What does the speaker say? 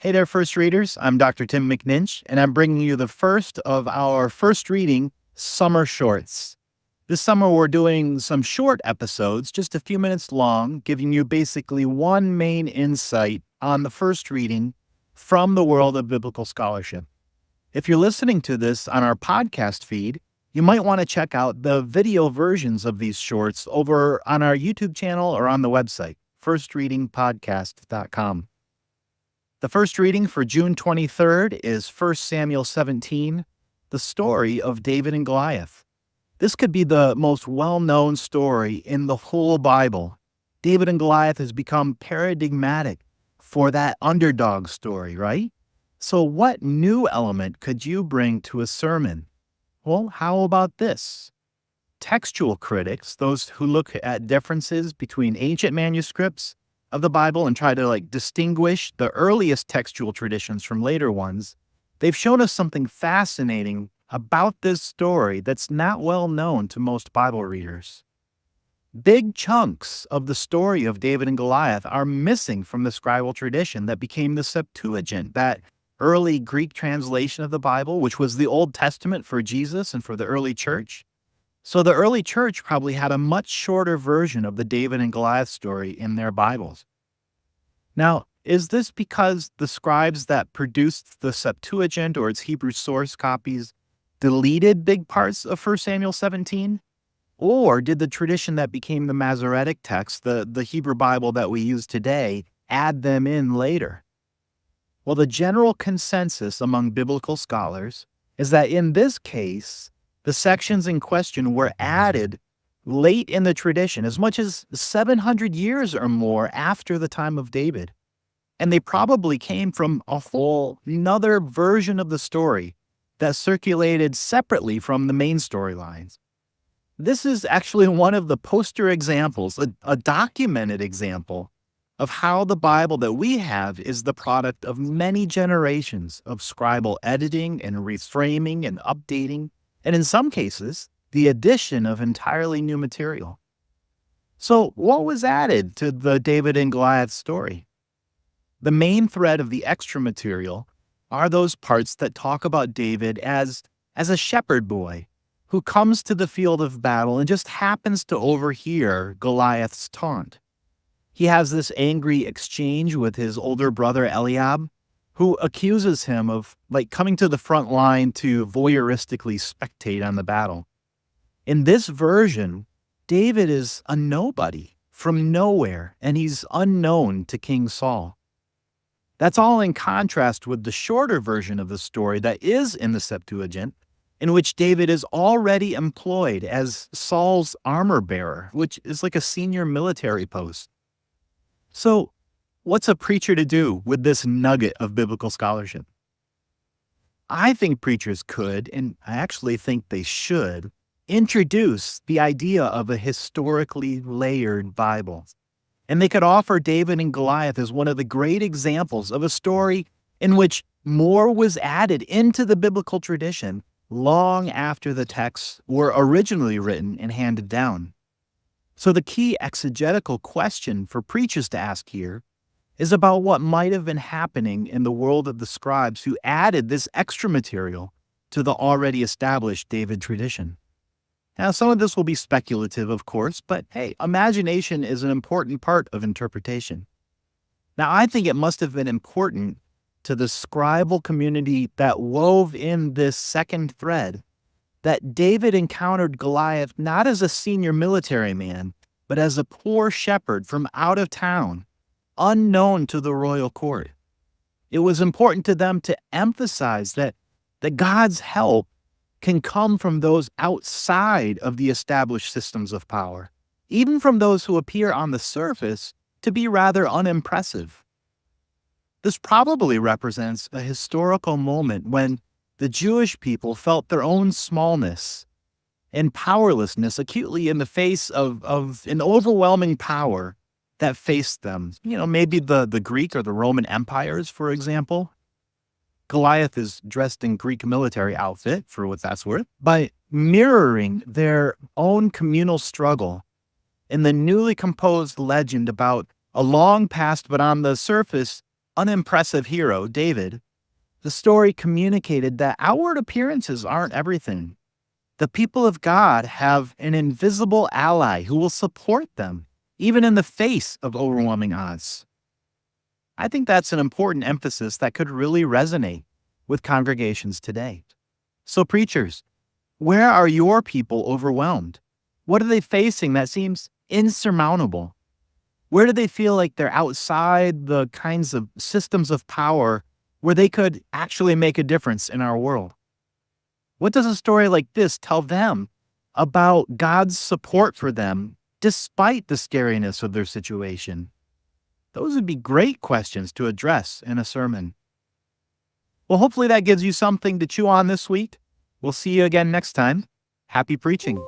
Hey there, first readers. I'm Dr. Tim McNinch, and I'm bringing you the first of our first reading summer shorts. This summer, we're doing some short episodes, just a few minutes long, giving you basically one main insight on the first reading from the world of biblical scholarship. If you're listening to this on our podcast feed, you might want to check out the video versions of these shorts over on our YouTube channel or on the website, firstreadingpodcast.com. The first reading for June 23rd is 1 Samuel 17, the story of David and Goliath. This could be the most well-known story in the whole Bible. David and Goliath has become paradigmatic for that underdog story, right? So what new element could you bring to a sermon? Well, how about this? Textual critics, those who look at differences between ancient manuscripts of the Bible and try to distinguish the earliest textual traditions from later ones, they've shown us something fascinating about this story that's not well known to most Bible readers. Big chunks of the story of David and Goliath are missing from the scribal tradition that became the Septuagint, that early Greek translation of the Bible, which was the Old Testament for Jesus and for the early church. So the early church probably had a much shorter version of the David and Goliath story in their Bibles. Now, is this because the scribes that produced the Septuagint or its Hebrew source copies deleted big parts of 1 Samuel 17? Or did the tradition that became the Masoretic text, the Hebrew Bible that we use today, add them in later? Well, the general consensus among biblical scholars is that in this case, the sections in question were added late in the tradition, as much as 700 years or more after the time of David. And they probably came from a whole another version of the story that circulated separately from the main storylines. This is actually one of the poster examples, a documented example of how the Bible that we have is the product of many generations of scribal editing and reframing and updating, and in some cases, the addition of entirely new material. So what was added to the David and Goliath story? The main thread of the extra material are those parts that talk about David as a shepherd boy who comes to the field of battle and just happens to overhear Goliath's taunt. He has this angry exchange with his older brother Eliab, who accuses him of coming to the front line to voyeuristically spectate on the battle. In this version, David is a nobody from nowhere, and he's unknown to King Saul. That's all in contrast with the shorter version of the story that is in the Septuagint, in which David is already employed as Saul's armor bearer, which is like a senior military post. So, what's a preacher to do with this nugget of biblical scholarship? I think preachers could, and I actually think they should, introduce the idea of a historically layered Bible. And they could offer David and Goliath as one of the great examples of a story in which more was added into the biblical tradition long after the texts were originally written and handed down. So the key exegetical question for preachers to ask here is about what might have been happening in the world of the scribes who added this extra material to the already established David tradition. Now, some of this will be speculative, of course, but hey, imagination is an important part of interpretation. Now, I think it must have been important to the scribal community that wove in this second thread that David encountered Goliath not as a senior military man, but as a poor shepherd from out of town, unknown to the royal court. It was important to them to emphasize that God's help can come from those outside of the established systems of power, even from those who appear on the surface to be rather unimpressive. This probably represents a historical moment when the Jewish people felt their own smallness and powerlessness acutely in the face of an overwhelming power that faced them. Maybe the Greek or the Roman empires, for example. Goliath is dressed in Greek military outfit, for what that's worth, by mirroring their own communal struggle in the newly composed legend about a long past, but on the surface, unimpressive hero, David, the story communicated that outward appearances aren't everything. The people of God have an invisible ally who will support them, even in the face of overwhelming odds. I think that's an important emphasis that could really resonate with congregations today. So, preachers, where are your people overwhelmed? What are they facing that seems insurmountable? Where do they feel like they're outside the kinds of systems of power where they could actually make a difference in our world? What does a story like this tell them about God's support for them despite the scariness of their situation? Those would be great questions to address in a sermon. Well, hopefully that gives you something to chew on this week. We'll see you again next time. Happy preaching.